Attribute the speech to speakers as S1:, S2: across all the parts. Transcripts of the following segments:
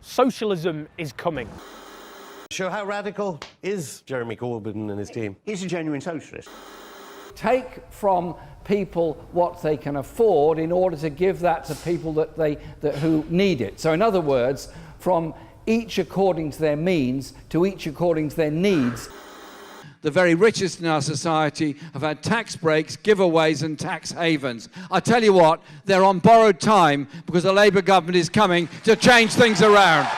S1: Socialism is coming.
S2: So how radical is Jeremy Corbyn and his team?
S3: He's a genuine socialist.
S4: Take from people what they can afford in order to give that to people who need it. So in other words, from each according to their means to each according to their needs.
S5: The very richest in our society have had tax breaks, giveaways and tax havens. I tell you what, they're on borrowed time because the Labour government is coming to change things around.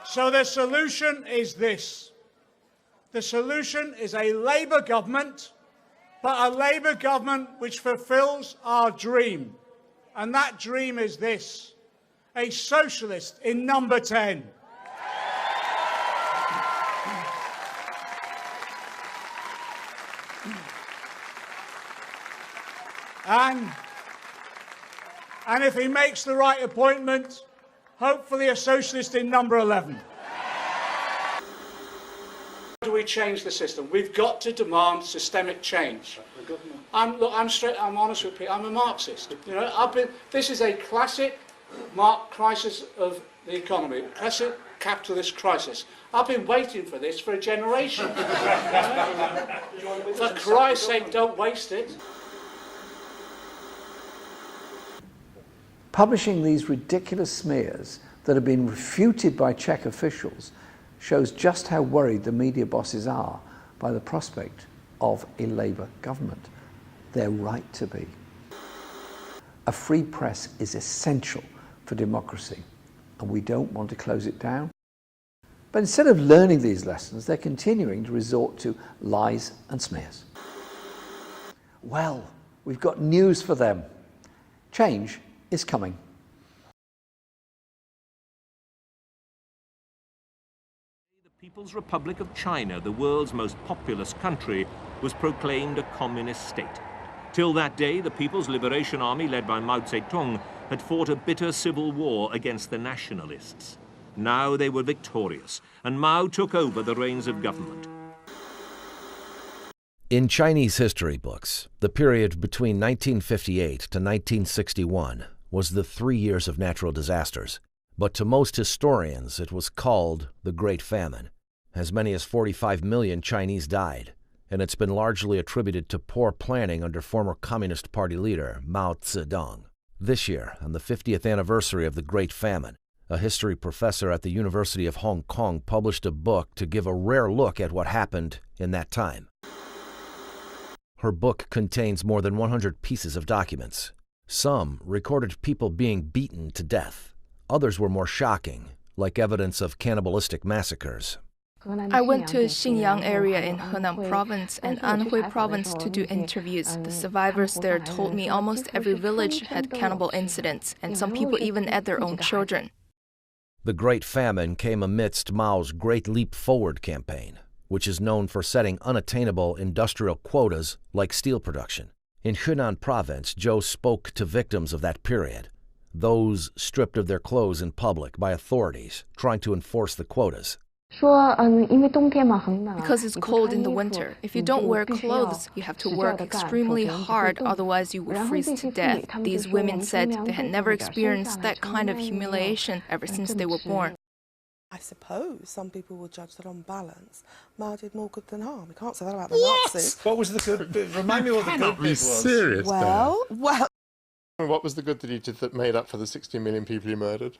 S6: So the solution is this. The solution is a Labour government, but a Labour government which fulfills our dream. And that dream is this: a socialist in number 10. And if he makes the right appointment, hopefully a socialist in number 11. How do we change the system? We've got to demand systemic change. I'm honest with people. I'm a Marxist. You know, this is a classic crisis of the economy, classic capitalist crisis. I've been waiting for this for a generation. For Christ's sake, don't waste it.
S4: Publishing these ridiculous smears that have been refuted by Czech officials shows just how worried the media bosses are by the prospect of a Labour government. They're right to be. A free press is essential for democracy, and we don't want to close it down. But instead of learning these lessons, they're continuing to resort to lies and smears. Well, we've got news for them. Change is coming.
S7: The People's Republic of China, the world's most populous country, was proclaimed a communist state. Till that day, the People's Liberation Army, led by Mao Zedong, had fought a bitter civil war against the nationalists. Now they were victorious, and Mao took over the reins of government.
S8: In Chinese history books, the period between 1958 to 1961 was the 3 years of natural disasters. But to most historians, it was called the Great Famine. As many as 45 million Chinese died, and it's been largely attributed to poor planning under former Communist Party leader Mao Zedong. This year, on the 50th anniversary of the Great Famine, a history professor at the University of Hong Kong published a book to give a rare look at what happened in that time. Her book contains more than 100 pieces of documents. Some recorded people being beaten to death. Others were more shocking, like evidence of cannibalistic massacres.
S9: I went to Xinjiang area in Henan province and Anhui province to do interviews. The survivors there told me almost every village had cannibal incidents, and some people even ate their own children.
S8: The Great Famine came amidst Mao's Great Leap Forward campaign, which is known for setting unattainable industrial quotas like steel production. In Henan province, Joe spoke to victims of that period, those stripped of their clothes in public by authorities trying to enforce the quotas.
S9: Because it's cold in the winter. If you don't wear clothes, you have to work extremely hard, otherwise you would freeze to death. These women said they had never experienced that kind of humiliation ever since they were born.
S10: I suppose some people will judge that on balance, Mao did more good than harm. We can't say that about the Nazis.
S11: What was the good bit? Remind me what the good bit was.
S12: Serious,
S10: well,
S12: what was the good that he did that made up for the 60 million people he murdered?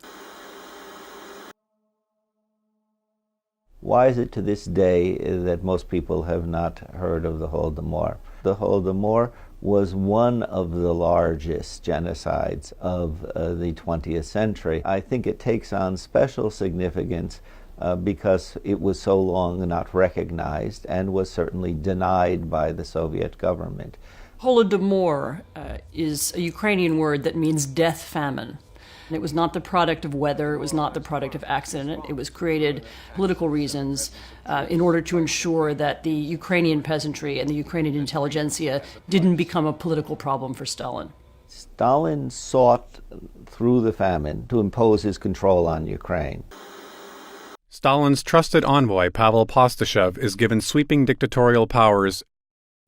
S13: Why is it to this day that most people have not heard of the Holodomor? The Holodomor was one of the largest genocides of the 20th century. I think it takes on special significance because it was so long not recognized and was certainly denied by the Soviet government.
S14: Holodomor is a Ukrainian word that means death famine. It was not the product of weather, it was not the product of accident. It was created for political reasons in order to ensure that the Ukrainian peasantry and the Ukrainian intelligentsia didn't become a political problem for Stalin.
S13: Stalin sought, through the famine, to impose his control on Ukraine.
S12: Stalin's trusted envoy, Pavel Postashev, is given sweeping dictatorial powers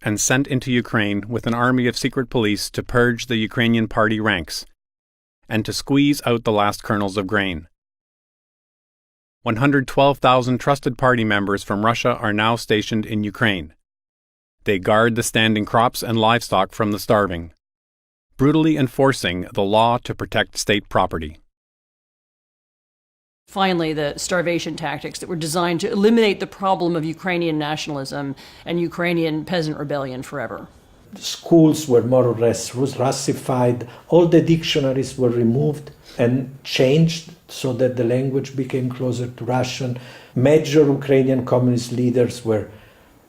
S3: and sent into Ukraine with an army of secret police to purge the Ukrainian party ranks and to squeeze out the last kernels of grain. 112,000 trusted party members from Russia are now stationed in Ukraine. They guard the standing crops and livestock from the starving, brutally enforcing the law to protect state property.
S14: Finally, the starvation tactics that were designed to eliminate the problem of Ukrainian nationalism and Ukrainian peasant rebellion forever.
S11: Schools were more or less Russified. All the dictionaries were removed and changed so that the language became closer to Russian. Major Ukrainian communist leaders were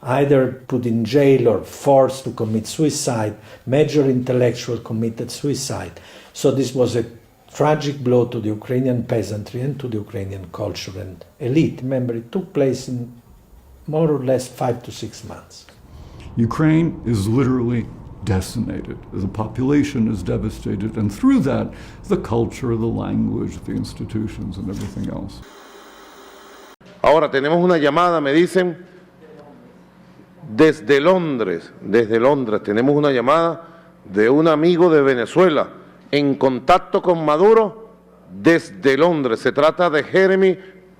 S11: either put in jail or forced to commit suicide. Major intellectuals committed suicide. So this was a tragic blow to the Ukrainian peasantry and to the Ukrainian culture and elite. Remember, it took place in more or less 5 to 6 months.
S15: Ukraine is literally decimated. The population is devastated, and through that, the culture, the language, the institutions, and everything else.
S16: Ahora tenemos una llamada, me dicen, desde Londres tenemos una llamada de un amigo de Venezuela en contacto con Maduro desde Londres. Se trata de Jeremy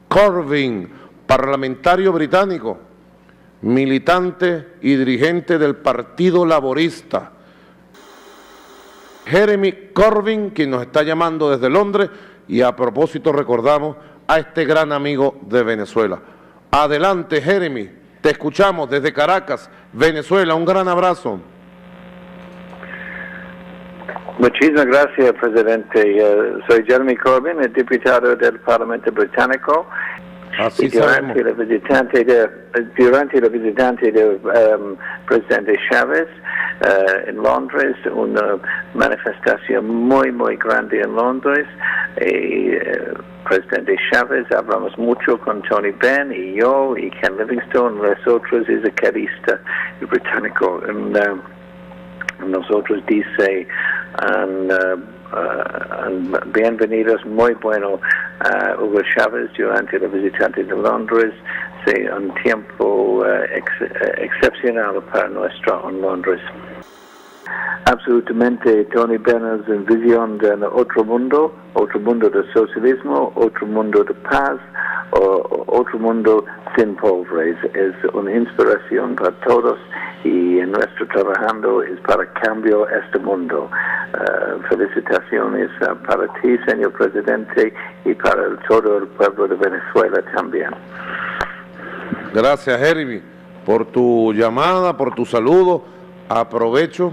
S16: Corbyn, parlamentario británico, militante y dirigente del Partido Laborista. Jeremy Corbyn, quien nos está llamando desde Londres, y a propósito recordamos a este gran amigo de Venezuela. Adelante, Jeremy, te escuchamos desde Caracas, Venezuela. Un gran abrazo.
S17: Muchísimas gracias, presidente. Soy Jeremy Corbyn, el diputado del Parlamento Británico.
S16: Así
S17: durante la visitante del presidente Chávez en Londres, una manifestación muy grande en Londres. Presidente Chávez, hablamos mucho con Tony Benn y yo y Ken Livingstone, nosotros es el carista británico. Nosotros dice bienvenidos, muy bueno Hugo Chávez durante la visita de Londres. Es un tiempo excepcional para nuestro en Londres. Absolutamente, Tony Benn es una visión de otro mundo del socialismo, otro mundo de paz, otro mundo sin pobres. Es una inspiración para todos y nuestro trabajando es para cambio este mundo. Felicitaciones para ti, señor presidente, y para todo el pueblo de Venezuela también.
S16: Gracias, Jeremy, por tu llamada, por tu saludo. Aprovecho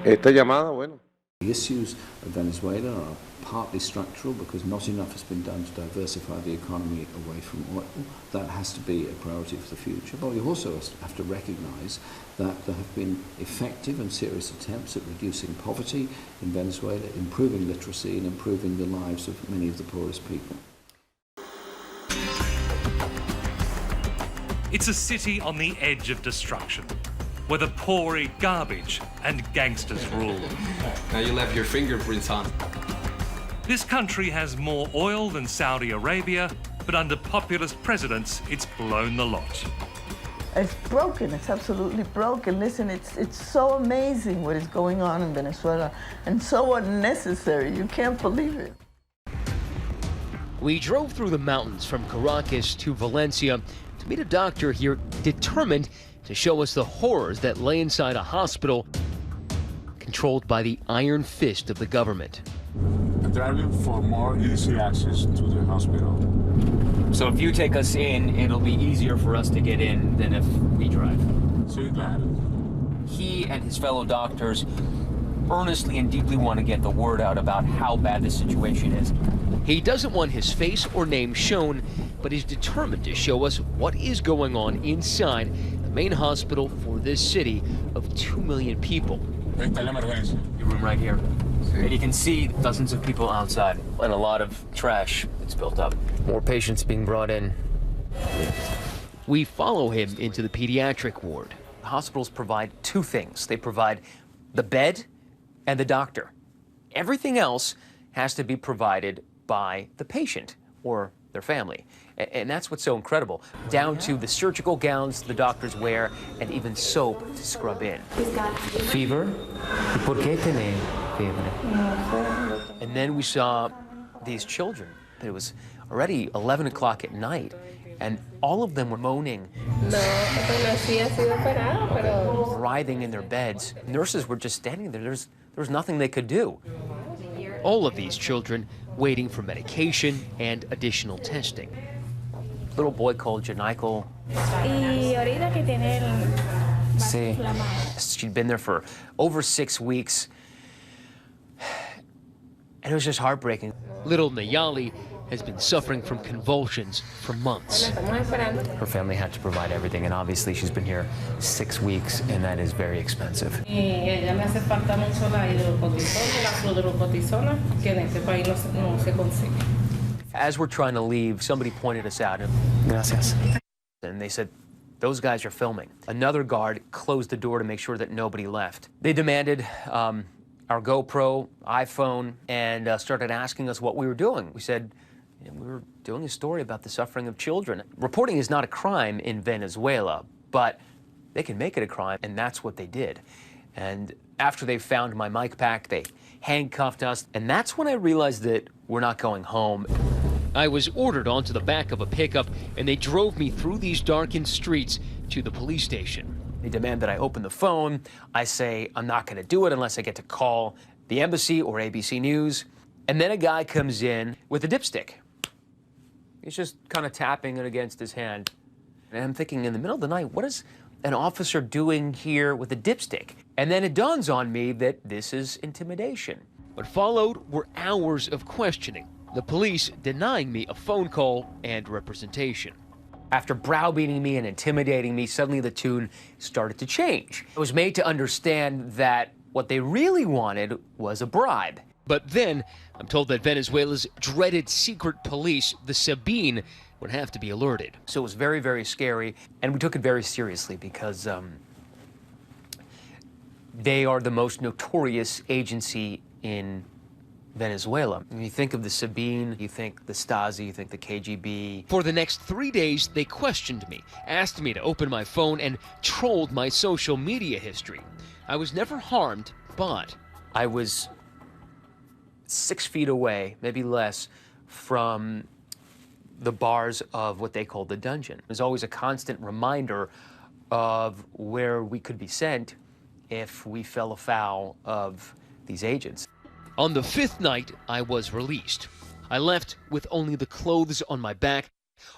S16: esta llamada, bueno.
S4: The issues of Venezuela are partly structural because not enough has been done to diversify the economy away from oil. That has to be a priority for the future. But we also have to recognize that there have been effective and serious attempts at reducing poverty in Venezuela, improving literacy and improving the lives of many of the poorest people.
S18: It's a city on the edge of destruction, where the poor eat garbage and gangsters rule.
S19: Now you left your fingerprints on.
S18: This country has more oil than Saudi Arabia, but under populist presidents, it's blown the lot.
S20: It's broken. It's absolutely broken. Listen, it's so amazing what is going on in Venezuela and so unnecessary. You can't believe it.
S21: We drove through the mountains from Caracas to Valencia to meet a doctor here determined to show us the horrors that lay inside a hospital controlled by the iron fist of the government.
S22: I'm driving for more easy access to the hospital.
S23: So if you take us in, it'll be easier for us to get in than if we drive.
S22: Sí, claro.
S23: He and his fellow doctors earnestly and deeply want to get the word out about how bad the situation is.
S21: He doesn't want his face or name shown, but is determined to show us what is going on inside the main hospital for this city of 2 million people.
S23: Your room right here. And you can see dozens of people outside and a lot of trash that's built up.
S21: More patients being brought in. We follow him into the pediatric ward.
S23: Hospitals provide two things. They provide the bed and the doctor. Everything else has to be provided by the patient or
S21: their family. And that's what's so incredible, down to the surgical gowns the doctors wear and even soap to scrub in.
S23: Fever? ¿Por qué tiene fiebre?
S21: And then we saw these children. It was already 11 o'clock at night, and all of them were moaning, writhing in their beds. Nurses were just standing there. There was nothing they could do. All of these children waiting for medication and additional testing. Little boy called Janikel. She'd been there for over 6 weeks, and it was just heartbreaking. Little Nayali has been suffering from convulsions for months.
S23: Her family had to provide everything, and obviously she's been here 6 weeks, and that is very expensive.
S21: As we're trying to leave, somebody pointed us out.
S23: Gracias.
S21: And they said, those guys are filming. Another guard closed the door to make sure that nobody left. They demanded our GoPro, iPhone, and started asking us what we were doing. We said, we were doing a story about the suffering of children. Reporting is not a crime in Venezuela, but they can make it a crime, and that's what they did. And after they found my mic pack, they handcuffed us, and that's when I realized that we're not going home. I was ordered onto the back of a pickup, and they drove me through these darkened streets to the police station. They demand that I open the phone. I say I'm not going to do it unless I get to call the embassy or ABC News. And then a guy comes in with a dipstick. He's just kind of tapping it against his hand. And I'm thinking, in the middle of the night, what is an officer doing here with a dipstick? And then it dawns on me that this is intimidation. What followed were hours of questioning, the police denying me a phone call and representation. After browbeating me and intimidating me, suddenly the tune started to change. I was made to understand that what they really wanted was a bribe. But then, I'm told that Venezuela's dreaded secret police, the Sabine, would have to be alerted. So it was very, very scary, and we took it very seriously because they are the most notorious agency in Venezuela. When you think of the Sabine, you think the Stasi, you think the KGB. For the next 3 days, they questioned me, asked me to open my phone, and trolled my social media history. I was never harmed, but I was 6 feet away, maybe less, from the bars of what they called the dungeon. There's always a constant reminder of where we could be sent if we fell afoul of these agents. On the 5th night, I was released. I left with only the clothes on my back.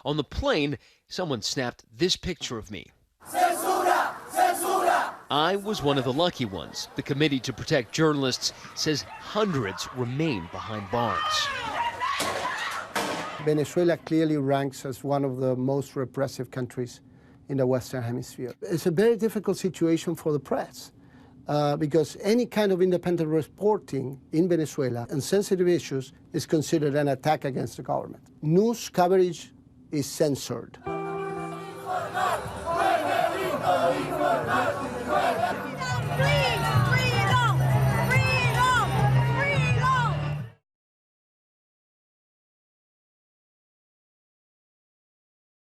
S21: On the plane, someone snapped this picture of me. Censura! Censura! I was one of the lucky ones. The Committee to Protect Journalists says hundreds remain behind bars.
S1: Venezuela clearly ranks as one of the most repressive countries in the Western Hemisphere. It's a very difficult situation for the press. Because any kind of independent reporting in Venezuela on sensitive issues is considered an attack against the government. News coverage is censored.